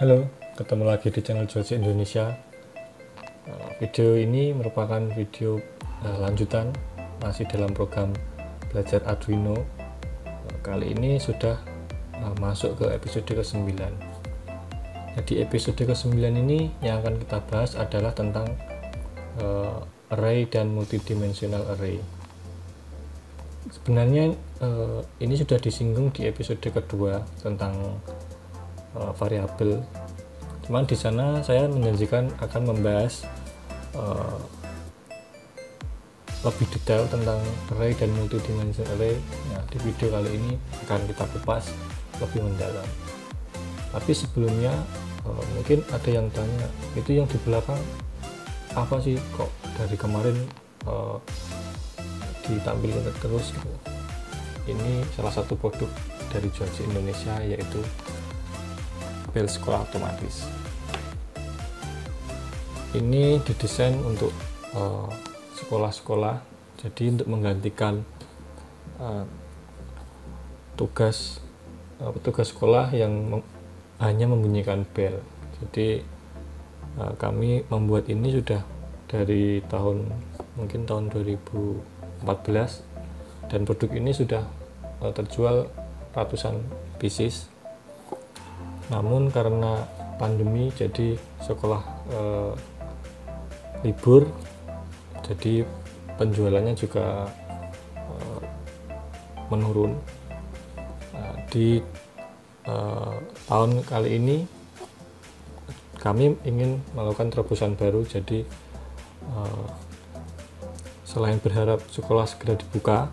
Halo, ketemu lagi di channel George Indonesia. Video ini merupakan video lanjutan masih dalam program belajar Arduino. Kali ini sudah masuk ke episode ke-9. Jadi episode ke-9 ini yang akan kita bahas adalah tentang array dan multidimensional array. Sebenarnya ini sudah disinggung di episode kedua tentang variabel. Cuman di sana saya menjanjikan akan membahas lebih detail tentang array dan multidimensional array. Nah, di video kali ini akan kita kupas lebih mendalam. Tapi sebelumnya mungkin ada yang tanya, itu yang di belakang apa sih, kok dari kemarin ditampilkan terus gitu. Ini salah satu produk dari George Indonesia, yaitu bel sekolah otomatis. Ini didesain untuk sekolah-sekolah, jadi untuk menggantikan tugas sekolah yang hanya membunyikan bel. Jadi kami membuat ini sudah dari mungkin tahun 2014, dan produk ini sudah terjual ratusan pieces. Namun karena pandemi, jadi sekolah libur, jadi penjualannya juga menurun. Di tahun kali ini kami ingin melakukan terobosan baru. Jadi selain berharap sekolah segera dibuka,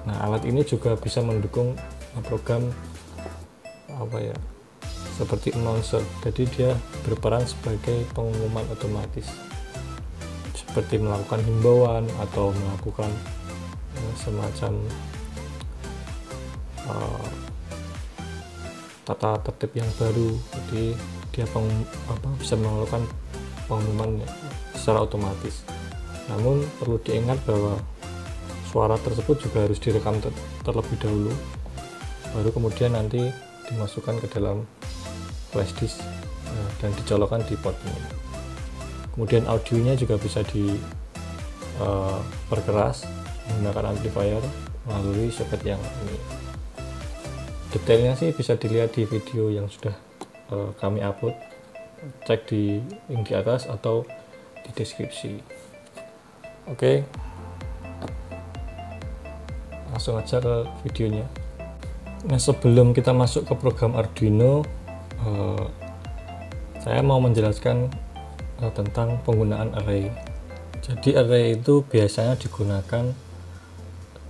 nah alat ini juga bisa mendukung program seperti announcer. Jadi dia berperan sebagai pengumuman otomatis, seperti melakukan himbauan atau melakukan semacam tata tertib yang baru. Jadi dia bisa melakukan pengumuman secara otomatis. Namun perlu diingat bahwa suara tersebut juga harus direkam terlebih dahulu, baru kemudian nanti dimasukkan ke dalam flash disk dan dicolokkan di port ini. Kemudian audionya juga bisa diperkeras menggunakan amplifier melalui soket yang ini. Detailnya sih bisa dilihat di video yang sudah kami upload, cek di link di atas atau di deskripsi. Oke, langsung aja ke videonya. Nah, sebelum kita masuk ke program Arduino, saya mau menjelaskan tentang penggunaan array. Jadi array itu biasanya digunakan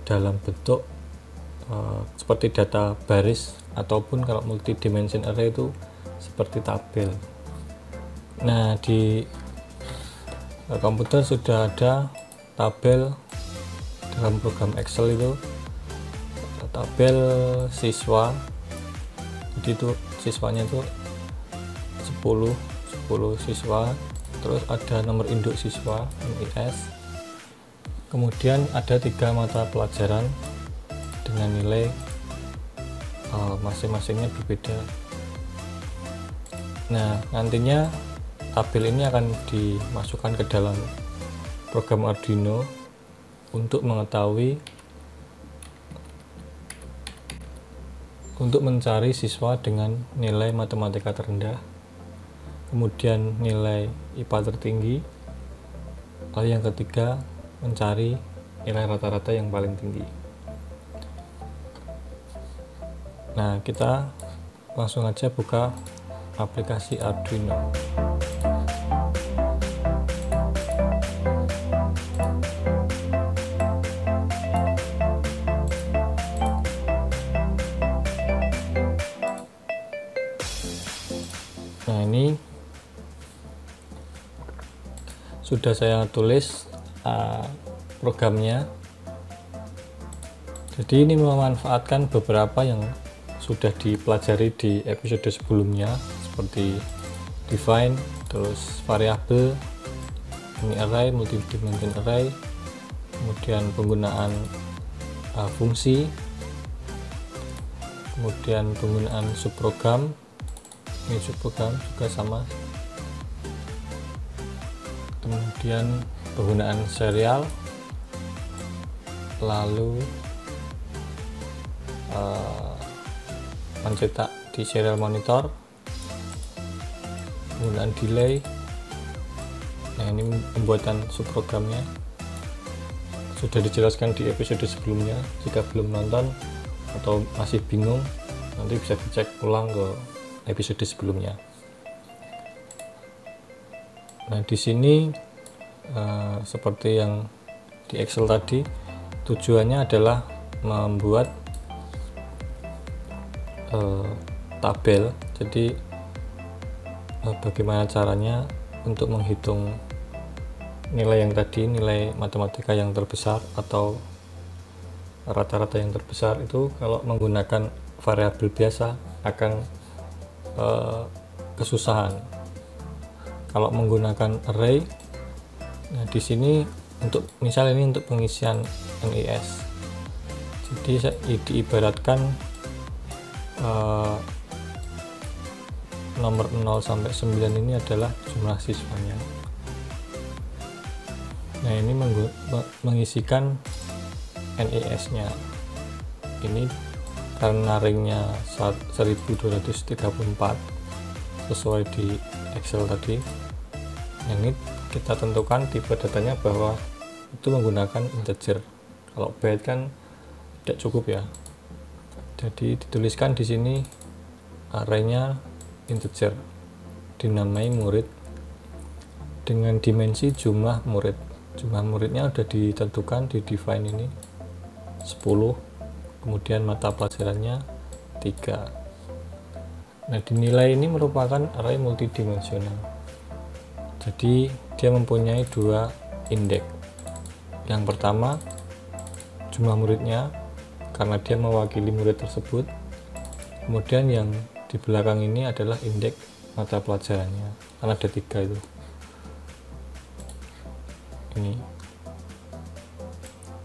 dalam bentuk seperti data baris, ataupun kalau multidimension array itu seperti tabel. Nah, di komputer sudah ada tabel dalam program Excel, itu tabel siswa. Jadi itu siswanya itu 10 siswa, terus ada nomor induk siswa MIS, kemudian ada 3 mata pelajaran dengan nilai masing-masingnya berbeda. Nah, nantinya tabel ini akan dimasukkan ke dalam program Arduino untuk mencari siswa dengan nilai matematika terendah, kemudian nilai IPA tertinggi, lalu yang ketiga mencari nilai rata-rata yang paling tinggi. Nah, kita langsung aja buka aplikasi Arduino. Nah, ini sudah saya tulis programnya. Jadi ini memanfaatkan beberapa yang sudah dipelajari di episode sebelumnya, seperti define, terus variabel, ini array, multidimensional array, kemudian penggunaan fungsi, kemudian penggunaan subprogram, ini subprogram juga sama. Kemudian penggunaan serial, lalu mencetak di serial monitor, penggunaan delay. Nah, ini pembuatan subprogramnya sudah dijelaskan di episode sebelumnya. Jika belum nonton atau masih bingung, nanti bisa dicek ulang ke episode sebelumnya. Nah, di sini seperti yang di Excel tadi, tujuannya adalah membuat tabel. Jadi bagaimana caranya untuk menghitung nilai yang tadi, nilai matematika yang terbesar atau rata-rata yang terbesar itu kalau menggunakan variabel biasa akan kesusahan. Kalau menggunakan array, nah di sini untuk misal ini untuk pengisian NIS, jadi diibaratkan nomor 0 sampai 9 ini adalah jumlah siswanya. Nah, ini mengisikan NIS-nya. Ini karena ringnya 1234 sesuai di Excel tadi. Yang ini kita tentukan tipe datanya bahwa itu menggunakan integer. Kalau byte kan tidak cukup ya. Jadi dituliskan di sini arraynya integer, dinamai murid dengan dimensi jumlah murid. Jumlah muridnya sudah ditentukan di define ini 10, kemudian mata pelajarannya 3. Nah, dinilai ini merupakan array multidimensional. Jadi dia mempunyai dua indeks. Yang pertama jumlah muridnya karena dia mewakili murid tersebut. Kemudian yang di belakang ini adalah indeks mata pelajarannya, karena ada 3 itu. Ini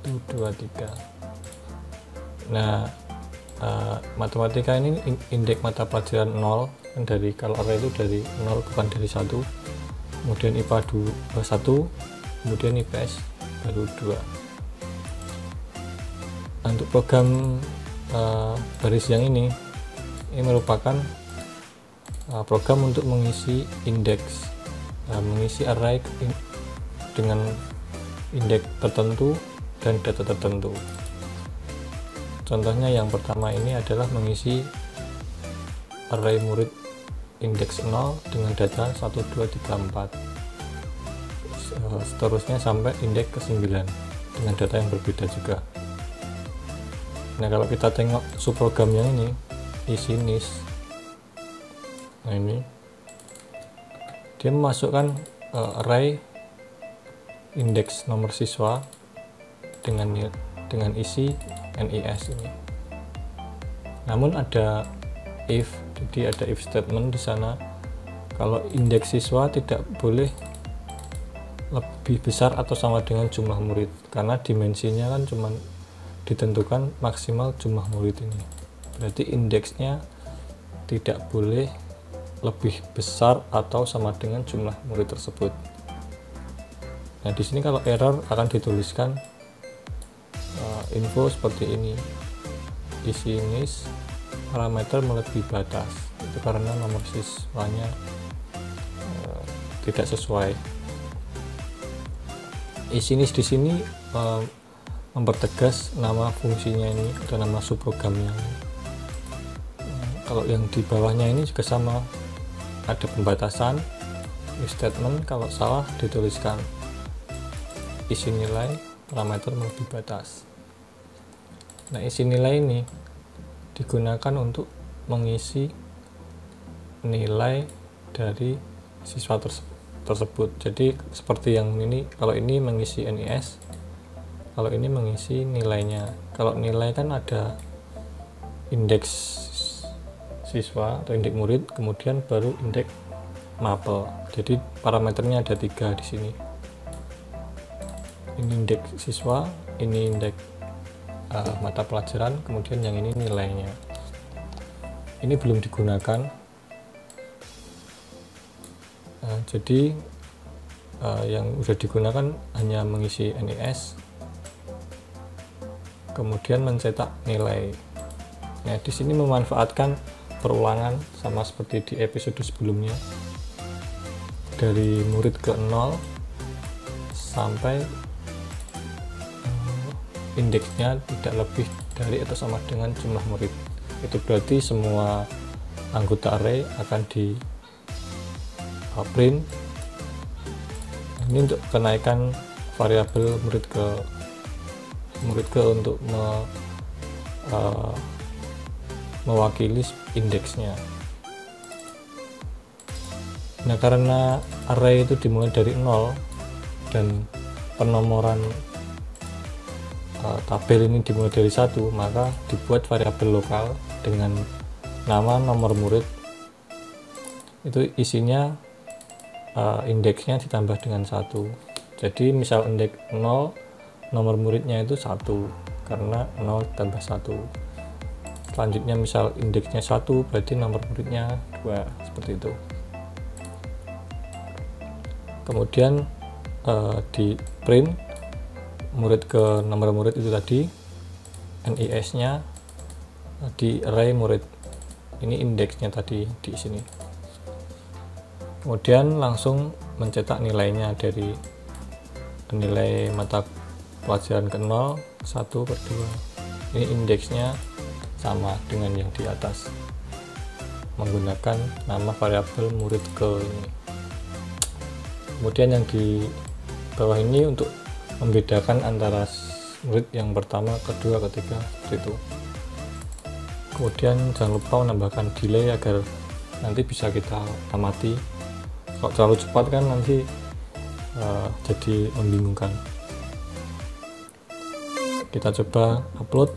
1, 2, 3. Nah, matematika ini indeks mata pelajaran 0 kan, dari kalau array itu dari 0 bukan dari 1. Kemudian IPA 1, kemudian IPS baru 2. Nah, untuk program baris yang ini merupakan program untuk mengisi indeks, mengisi array dengan indeks tertentu dan data tertentu. Contohnya yang pertama ini adalah mengisi array murid indeks 0 dengan data 1, 2, 3, 4. Seterusnya sampai indeks ke-9 dengan data yang berbeda juga. Nah, kalau kita tengok subprogram yang ini, isi NIS. Nah, ini dia memasukkan array indeks nomor siswa dengan isi NIS ini. Namun ada if, jadi ada if statement di sana. Kalau indeks siswa tidak boleh lebih besar atau sama dengan jumlah murid, karena dimensinya kan cuma ditentukan maksimal jumlah murid ini. Berarti indeksnya tidak boleh lebih besar atau sama dengan jumlah murid tersebut. Nah, di sini kalau error akan dituliskan info seperti ini. Isi NIS parameter melebihi batas. Itu karena nomor siswanya tidak sesuai. Isi NIS di sini mempertegas nama fungsinya ini atau nama subprogramnya. Kalau yang di bawahnya ini juga sama, ada pembatasan if statement. Kalau salah dituliskan isi nilai parameter melebihi batas. Nah, isi nilai ini digunakan untuk mengisi nilai dari siswa tersebut. Jadi seperti yang ini, kalau ini mengisi NIS, kalau ini mengisi nilainya. Kalau nilai kan ada indeks siswa atau indeks murid, kemudian baru indeks mapel. Jadi parameternya ada 3 di sini. Ini indeks siswa, ini indeks mata pelajaran, kemudian yang ini nilainya. Ini belum digunakan Jadi yang sudah digunakan hanya mengisi NIS, kemudian mencetak nilai. Nah, di sini memanfaatkan perulangan sama seperti di episode sebelumnya, dari murid ke 0 sampai indeksnya tidak lebih dari atau sama dengan jumlah murid. Itu berarti semua anggota array akan di print. Ini untuk kenaikan variabel murid ke untuk mewakili indeksnya. Nah, karena array itu dimulai dari 0 dan penomoran tabel ini dimulai dari 1, maka dibuat variabel lokal dengan nama nomor murid. Itu isinya indeksnya ditambah dengan 1. Jadi misal indeks 0, nomor muridnya itu 1 karena 0 tambah 1. Selanjutnya misal indeksnya 1, berarti nomor muridnya 2, seperti itu. Kemudian di print murid ke nomor murid itu tadi, NIS nya di array murid, ini indeksnya tadi di sini. Kemudian langsung mencetak nilainya dari nilai mata pelajaran ke 0, 1 per 2. Ini indeksnya sama dengan yang di atas, menggunakan nama variabel murid ke ini. Kemudian yang di bawah ini untuk membedakan antara murid yang pertama, kedua, ketiga, seperti itu. Kemudian jangan lupa menambahkan delay agar nanti bisa kita amati. Kalau terlalu cepat kan nanti jadi membingungkan. Kita coba upload.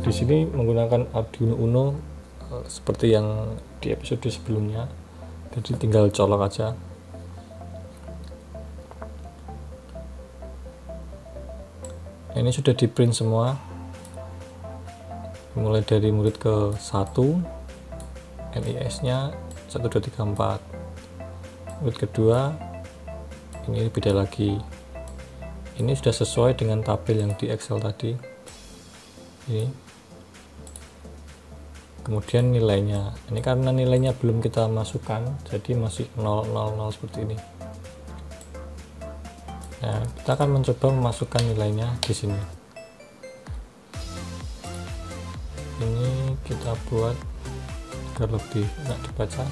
Di sini menggunakan Arduino Uno seperti yang di episode sebelumnya, jadi tinggal colok aja. Ini sudah di print semua, mulai dari murid ke 1, NIS nya 1, 2, 3, 4. Murid kedua ini beda lagi, ini sudah sesuai dengan tabel yang di Excel tadi ini. Kemudian nilainya, ini karena nilainya belum kita masukkan, jadi masih 0, 0, 0 seperti ini. Nah, kita akan mencoba memasukkan nilainya di sini. Ini kita buat agar lebih enak dibaca.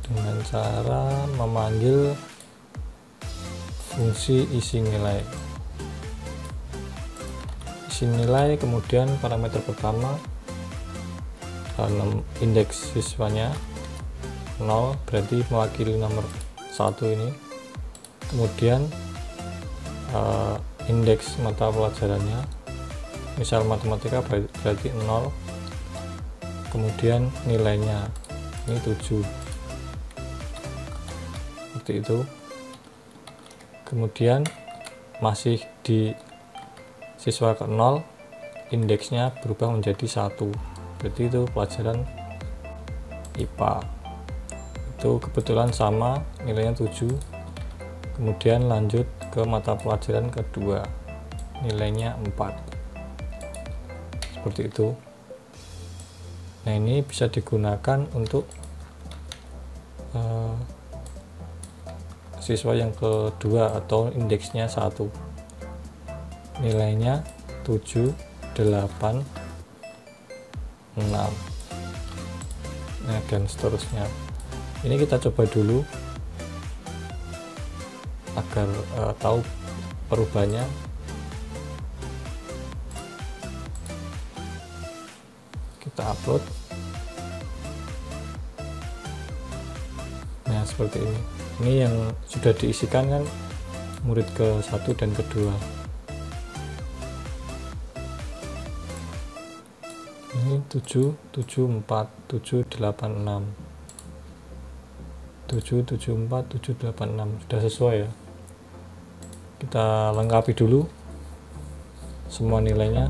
Dengan cara memanggil fungsi isi nilai. Isi nilai, kemudian parameter pertama indeks siswanya 0, berarti mewakili nomor 1 ini. Kemudian indeks mata pelajarannya, misal matematika berarti 0, kemudian nilainya ini 7, seperti itu. Kemudian masih di siswa ke 0, indeksnya berubah menjadi 1, berarti itu pelajaran IPA, itu kebetulan sama nilainya 7. Kemudian lanjut ke mata pelajaran kedua, nilainya 4, seperti itu. Nah, ini bisa digunakan untuk siswa yang kedua atau indeksnya 1, nilainya 7, 8, 6, nah, dan seterusnya. Ini kita coba dulu agar tahu perubahannya. Kita upload. Nah, seperti ini. Ini yang sudah diisikan kan murid ke 1 dan kedua. Ini 7, 7, 4, 7, 8, 6. 7, 7, 4, 7, 8, 6. Sudah sesuai ya. Kita lengkapi dulu semua nilainya.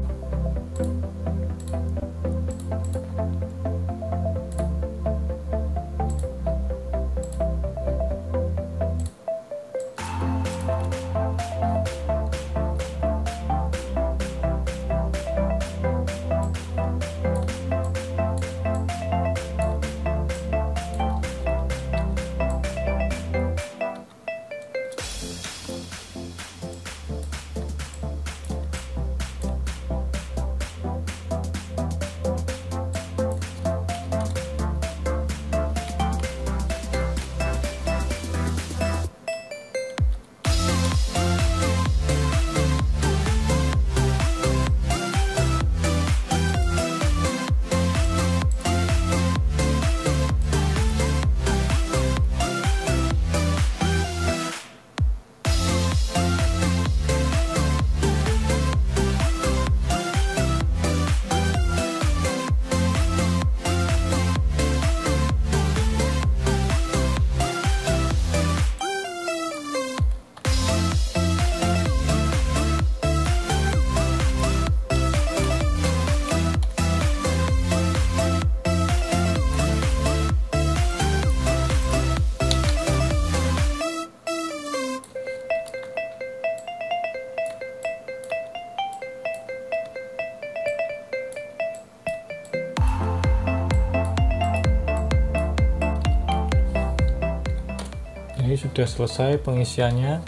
Ini sudah selesai pengisiannya.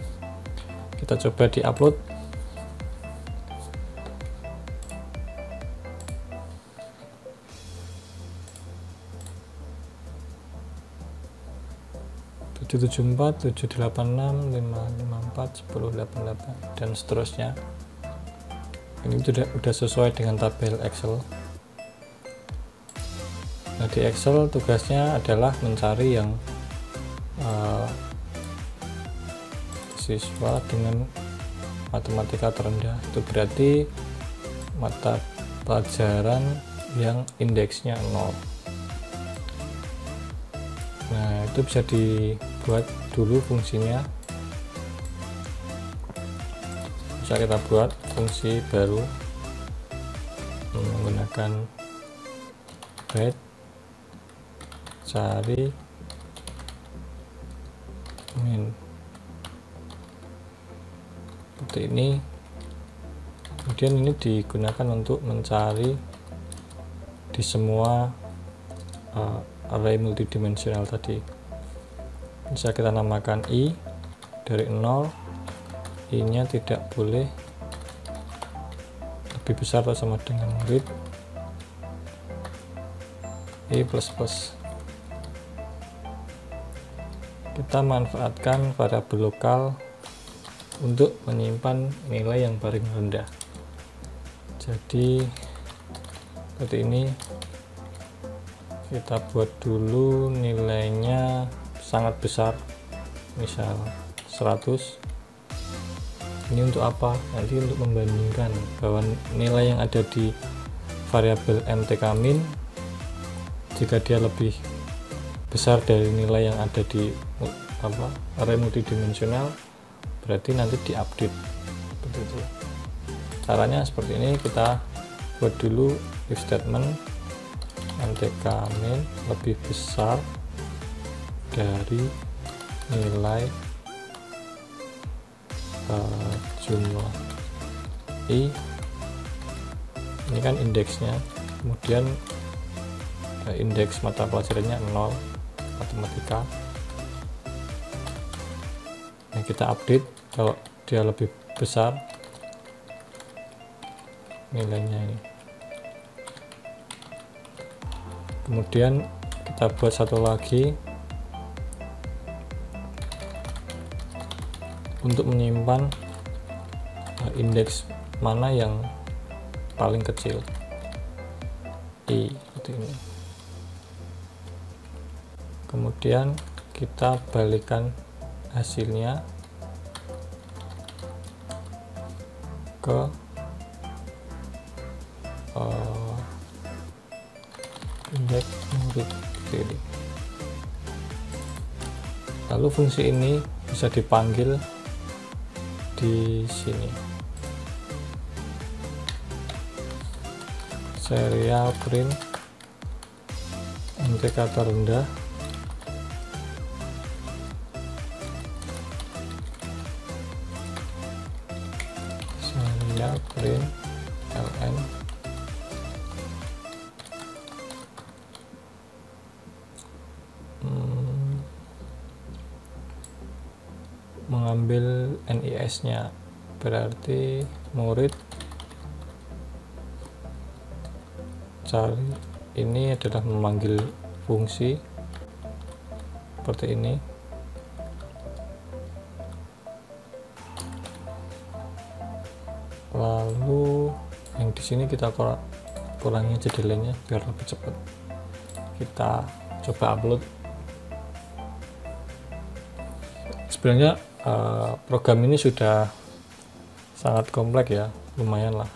Kita coba di-upload. tujuh 774, 786, 554, 1088 dan seterusnya. Ini sudah sesuai dengan tabel Excel. Nah, di Excel tugasnya adalah mencari yang siswa dengan matematika terendah. Itu berarti mata pelajaran yang indeksnya 0. Nah, itu bisa dibuat dulu fungsinya. Bisa kita buat fungsi baru menggunakan grade cari min seperti ini. Kemudian ini digunakan untuk mencari di semua array multidimensional tadi. Bisa kita namakan I dari 0, I nya tidak boleh lebih besar atau sama dengan murid I++. Kita manfaatkan variabel lokal untuk menyimpan nilai yang paling rendah. Jadi seperti ini, kita buat dulu nilainya sangat besar, misal 100. Ini untuk apa? Nanti untuk membandingkan bahwa nilai yang ada di variabel mtk-min, jika dia lebih besar dari nilai yang ada di array multidimensional, berarti nanti diupdate. Seperti itu. Caranya seperti ini. Kita buat dulu if statement mtk-min lebih besar dari nilai jumlah I. Ini kan indeksnya, kemudian indeks mata pelajarannya 0 matematika. Nah, kita update kalau dia lebih besar nilainya ini. Kemudian kita buat satu lagi untuk menyimpan indeks mana yang paling kecil, I seperti ini. Kemudian kita balikan hasilnya ke indeks murid seperti ini. Lalu fungsi ini bisa dipanggil di sini. Serial print indikator rendah, serial print LN, mengambil NIS nya berarti murid cari, ini adalah memanggil fungsi seperti ini. Lalu yang di sini kita kurangi aja delay-nya biar lebih cepat. Kita coba upload. Sebenarnya program ini sudah sangat kompleks ya, lumayan lah.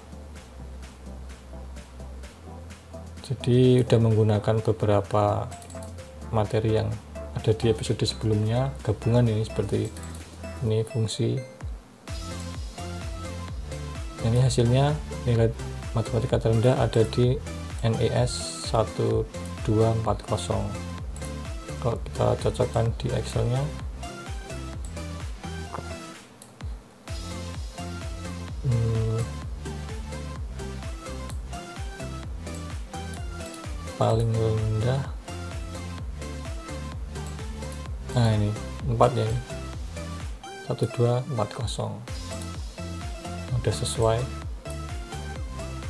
Jadi udah menggunakan beberapa materi yang ada di episode sebelumnya, gabungan ini seperti ini fungsi. Ini hasilnya nilai matematika terendah ada di NIS 1240. Kalau kita cocokkan di Excel-nya, paling rendah, nah ini 4 ya, 1240 udah sesuai.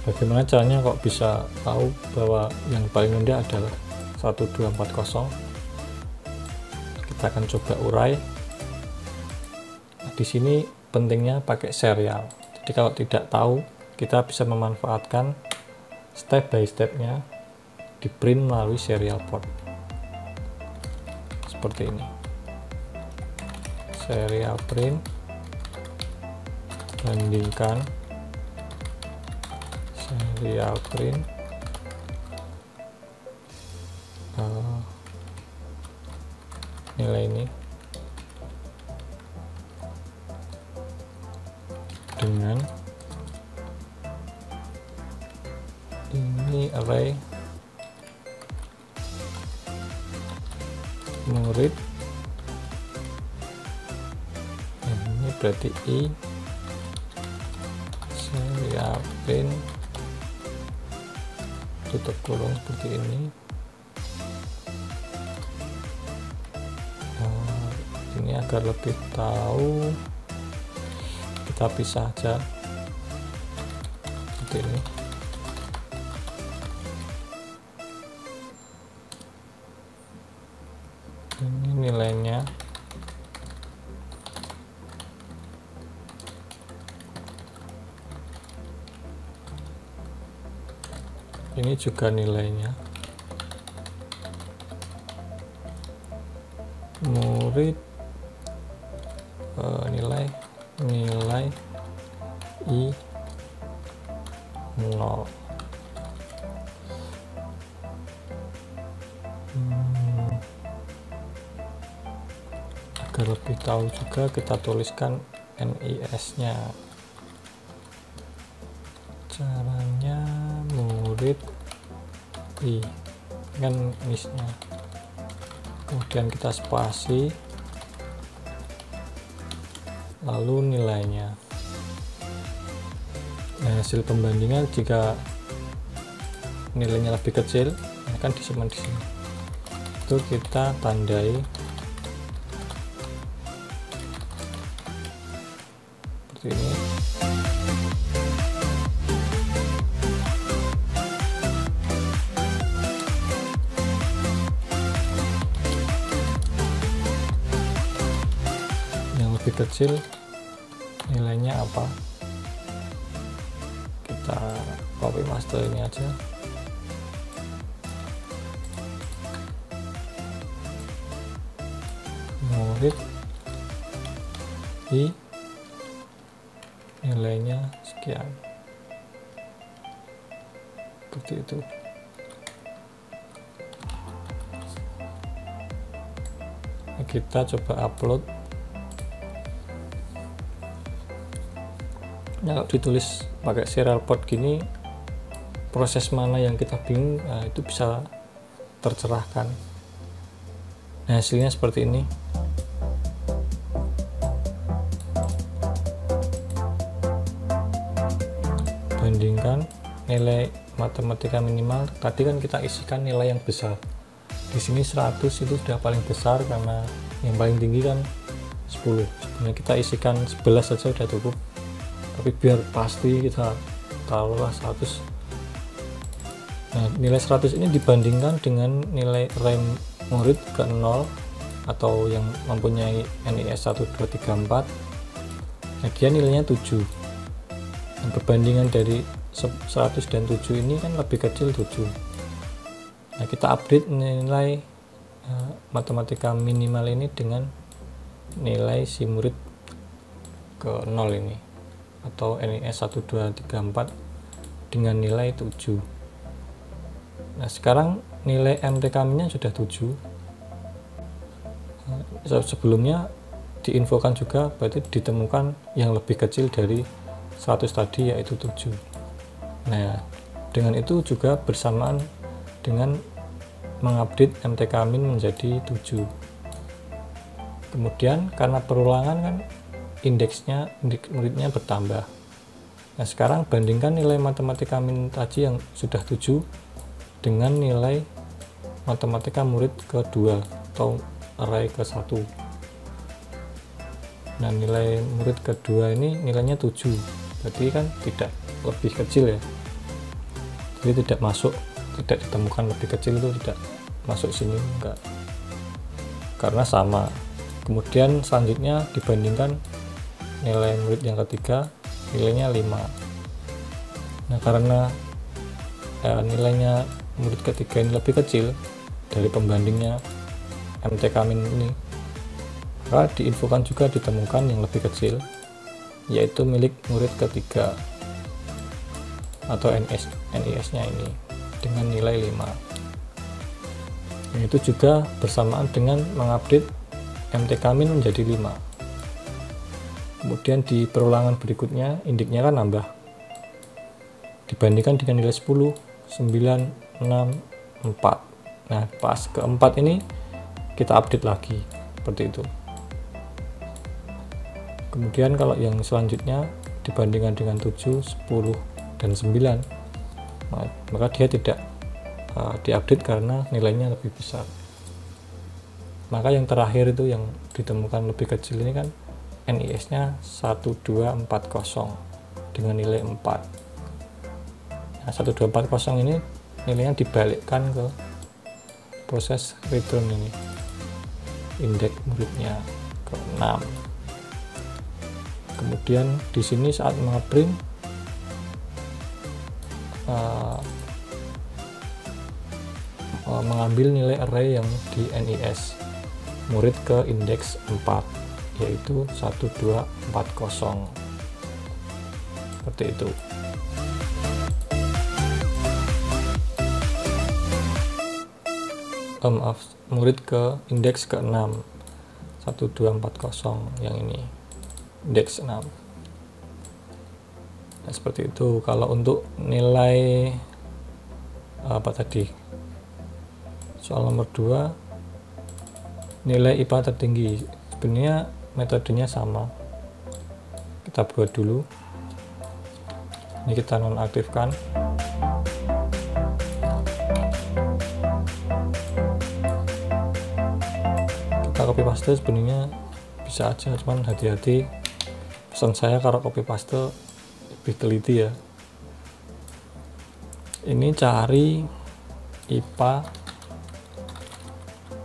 Bagaimana caranya kok bisa tahu bahwa yang paling rendah adalah 1240? Kita akan coba urai. Nah, di sini pentingnya pakai serial. Jadi kalau tidak tahu, kita bisa memanfaatkan step by stepnya di print melalui serial port seperti ini. Serial print, bandingkan serial print nilai ini dengan ini array murid, ini berarti I serial print tutup kurung seperti ini. Ini agar lebih tahu kita pisah aja seperti ini. Ini nilainya. Ini juga nilainya. Murid nilai I 0. Agar lebih tahu juga kita tuliskan NIS nya. Caranya murid I kan NIS nya, kemudian kita spasi lalu nilainya. Nah, hasil pembandingan jika nilainya lebih kecil akan disimpan di sini. Itu kita tandai seperti ini. Yang lebih kecil nilainya apa? Kita copy paste ini aja. Murid I nilainya sekian, seperti itu. Kita coba upload. Nah, kalau ditulis pakai serial port gini, proses mana yang kita bingung, nah, itu bisa tercerahkan. Nah, hasilnya seperti ini. Bandingkan nilai matematika minimal, tadi kan kita isikan nilai yang besar. Di sini 100 itu sudah paling besar karena yang paling tinggi kan 10. Sebenarnya kita isikan 11 saja sudah cukup. Tapi biar pasti kita taruhlah 100. Nah, nilai 100 ini dibandingkan dengan nilai rem murid ke 0 atau yang mempunyai NIS 1, 2, 3, 4. Nah, dia nilainya 7. Dan perbandingan dari 100 dan 7 ini kan lebih kecil 7. Nah, kita update nilai matematika minimal ini dengan nilai si murid ke 0 ini, atau NIS 1, 2, 3, 4 dengan nilai 7. Nah, sekarang nilai MTK-nya sudah 7. Sebelumnya diinfokan juga, berarti ditemukan yang lebih kecil dari 100 tadi, yaitu 7. Nah, dengan itu juga bersamaan dengan mengupdate MTK min menjadi 7. Kemudian karena perulangan kan indeks muridnya bertambah. Nah, sekarang bandingkan nilai matematika min tadi yang sudah 7 dengan nilai matematika murid ke-2 atau array ke-1. Nah, nilai murid kedua ini nilainya 7, berarti kan tidak lebih kecil ya, jadi tidak masuk, tidak ditemukan lebih kecil, itu tidak masuk sini, enggak, karena sama. Kemudian selanjutnya dibandingkan nilai murid yang ketiga, nilainya 5. Nah, karena nilainya murid ketiga ini lebih kecil dari pembandingnya MTK min ini, maka diinfokan juga ditemukan yang lebih kecil, yaitu milik murid ketiga atau NIS-nya ini dengan nilai 5. Itu juga bersamaan dengan mengupdate MTK min menjadi 5. Kemudian di perulangan berikutnya indeksnya kan nambah, dibandingkan dengan nilai 10, 9, 6, 4. Nah, pas keempat ini kita update lagi seperti itu. Kemudian kalau yang selanjutnya dibandingkan dengan 7, 10, dan 9, maka dia tidak diupdate karena nilainya lebih besar. Maka yang terakhir itu yang ditemukan lebih kecil ini kan NIS-nya 1240 dengan nilai 4. Nah, 1240 ini nilainya dibalikkan ke proses return ini, indeks muridnya ke 6. Kemudian di sini saat mengeprint mengambil nilai array yang di NIS murid ke indeks 4, yaitu 1240 seperti itu. Murid ke indeks ke 6, 1240 yang ini indeks 6. Nah, seperti itu. Kalau untuk nilai apa tadi, soal nomor 2, nilai IPA tertinggi, sebenarnya metodenya sama. Kita buat dulu, ini kita nonaktifkan. Kita copy paste, sebenarnya bisa aja, cuman hati-hati, pesan saya kalau copy paste lebih teliti ya. Ini cari IPA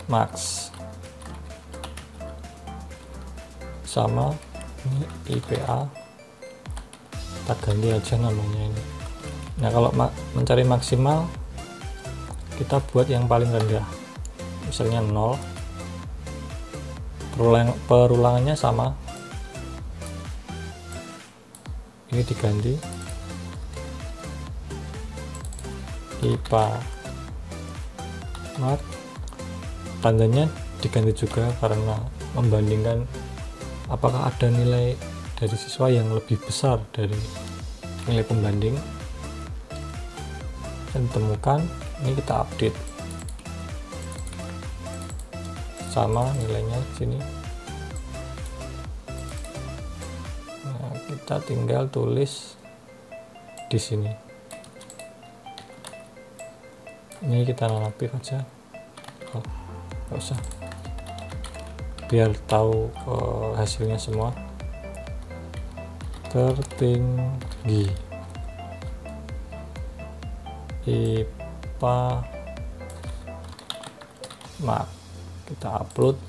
max sama ini IPA, kita ganti aja namanya ini. Nah, kalau mencari maksimal kita buat yang paling rendah, misalnya 0. Perulangannya sama, ini diganti IPA max, tandanya diganti juga karena membandingkan apakah ada nilai dari siswa yang lebih besar dari nilai pembanding dan ditemukan. Ini kita update sama nilainya di sini. Nah, kita tinggal tulis di sini. Ini kita nonaktif aja, nggak usah, biar tahu hasilnya semua. Tertinggi IPA Mak, kita upload.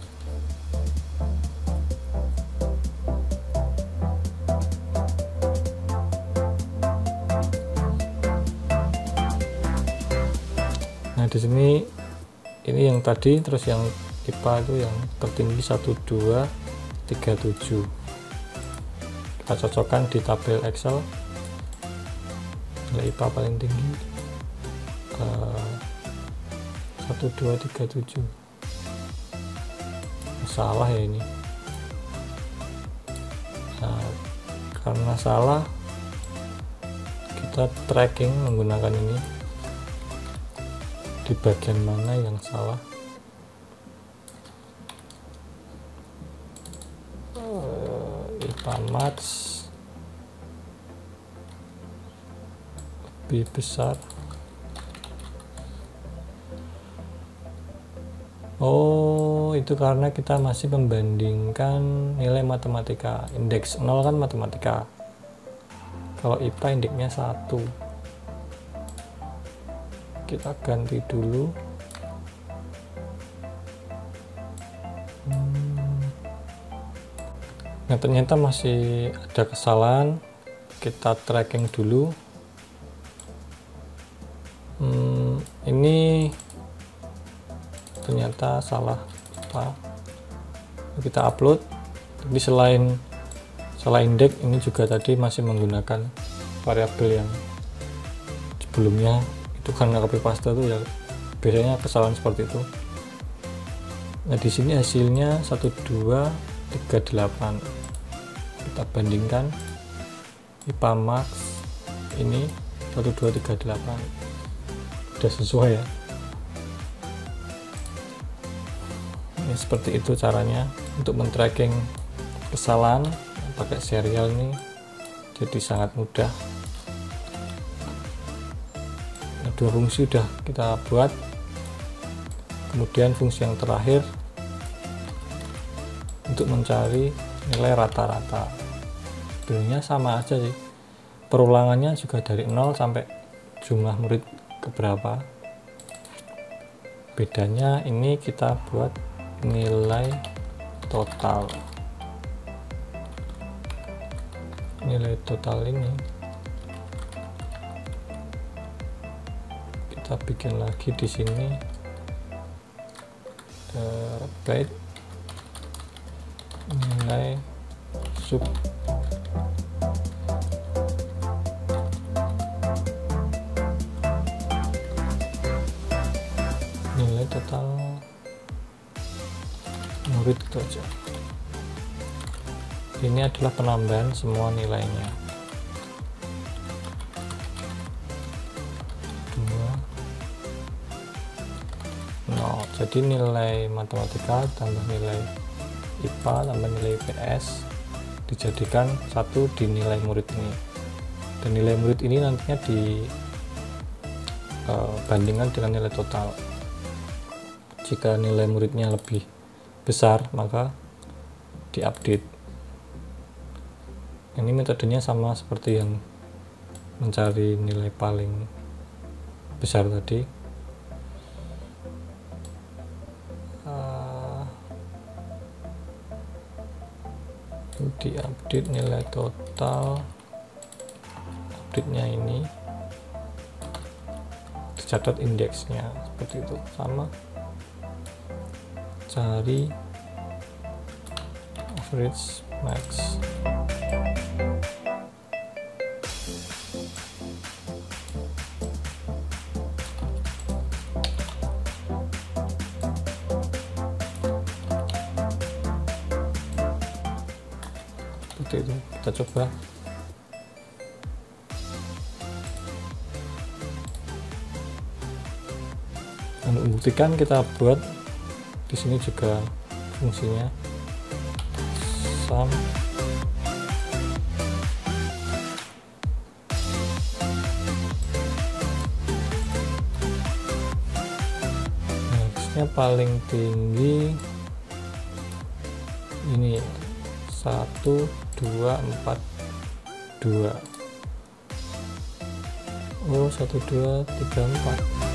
Nah, di sini ini yang tadi, terus yang IPA itu yang tertinggi 1237. Kita cocokkan di tabel Excel. Nilai IPA paling tinggi 1237. Salah ya ini. Nah, karena salah, kita tracking menggunakan ini. Di bagian mana yang salah? IPA Maths lebih besar. Oh, itu karena kita masih membandingkan nilai matematika. Indeks 0 kan matematika. Kalau IPA indeksnya 1. Kita ganti dulu. Nah, ternyata masih ada kesalahan. Kita tracking dulu. Ini ternyata salah apa, kita upload. Tapi selain indeks, ini juga tadi masih menggunakan variabel yang sebelumnya. Itu karena copy paste itu ya, biasanya kesalahan seperti itu. Nah, di sini hasilnya 1238. Kita bandingkan IPA Max ini 1238. Udah sesuai ya. Ya, seperti itu caranya untuk men-tracking kesalahan pakai serial ini, jadi sangat mudah. Nah, 2 fungsi udah kita buat. Kemudian fungsi yang terakhir untuk mencari nilai rata-rata. Sebenarnya sama aja sih, perulangannya juga dari 0 sampai jumlah murid keberapa. Bedanya ini kita buat nilai total. Nilai total ini kita bikin lagi di sini, baik nilai sub nilai total murid itu aja. Ini adalah penambahan semua nilainya. 2 0. Jadi nilai matematika tambah nilai IPA tambah nilai IPS dijadikan 1 di nilai murid ini. Dan nilai murid ini nantinya dibandingkan dengan nilai total. Jika nilai muridnya lebih besar, maka diupdate. Ini metodenya sama seperti yang mencari nilai paling besar tadi. Diupdate nilai total, update-nya ini dicatat indeksnya seperti itu, sama. Cari average max. seperti itu. Kita coba. Untuk membuktikan, kita buat di sini juga fungsinya sum harusnya paling tinggi ini 1 2 4 2. Oh 1 2 3 4.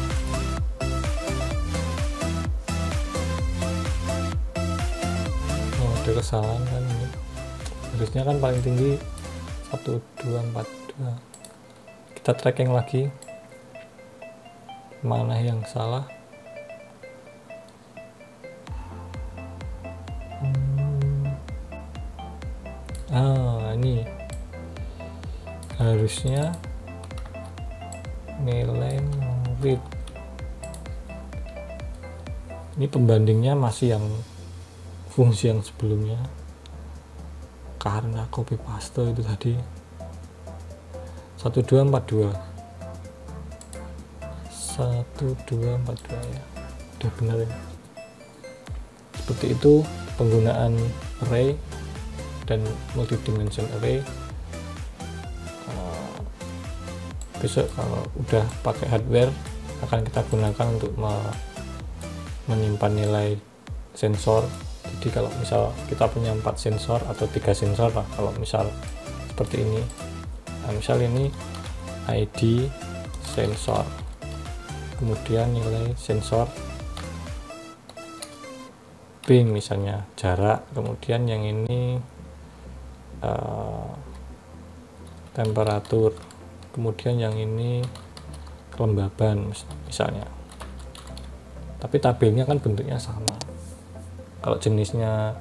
Ada kesalahan kan ini, harusnya kan paling tinggi 1 2 4 2. Kita tracking lagi mana yang salah. Ini harusnya nilai murid ini pembandingnya masih yang fungsi yang sebelumnya karena copy paste itu tadi 1242 ya, udah benar ya. Seperti itu penggunaan array dan multidimension array. Besok kalau udah pakai hardware akan kita gunakan untuk menyimpan nilai sensor. Jadi kalau misal kita punya 4 sensor atau 3 sensor lah, kalau misal seperti ini, nah, misal ini ID sensor, kemudian nilai sensor ping misalnya jarak, kemudian yang ini temperatur, kemudian yang ini kelembaban misalnya, tapi tabelnya kan bentuknya sama. Kalau jenisnya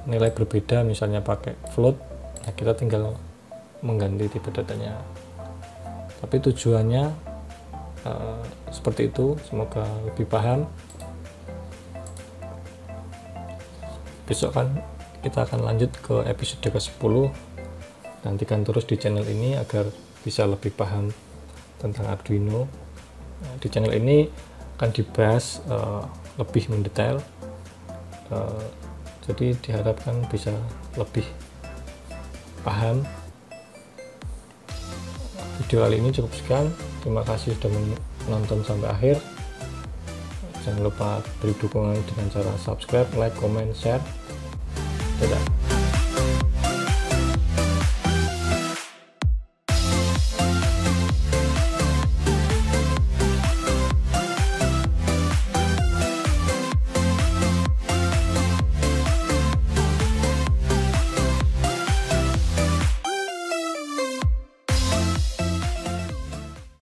nilai berbeda, misalnya pakai float, nah kita tinggal mengganti tipe datanya. Tapi tujuannya seperti itu. Semoga lebih paham. Besok kan kita akan lanjut ke episode ke-10. Nantikan terus di channel ini agar bisa lebih paham tentang Arduino. Nah, di channel ini akan dibahas lebih mendetail, jadi diharapkan bisa lebih paham. Video kali ini cukup sekian, terima kasih sudah menonton sampai akhir. Jangan lupa beri dukungan dengan cara subscribe, like, comment, share. Dadah.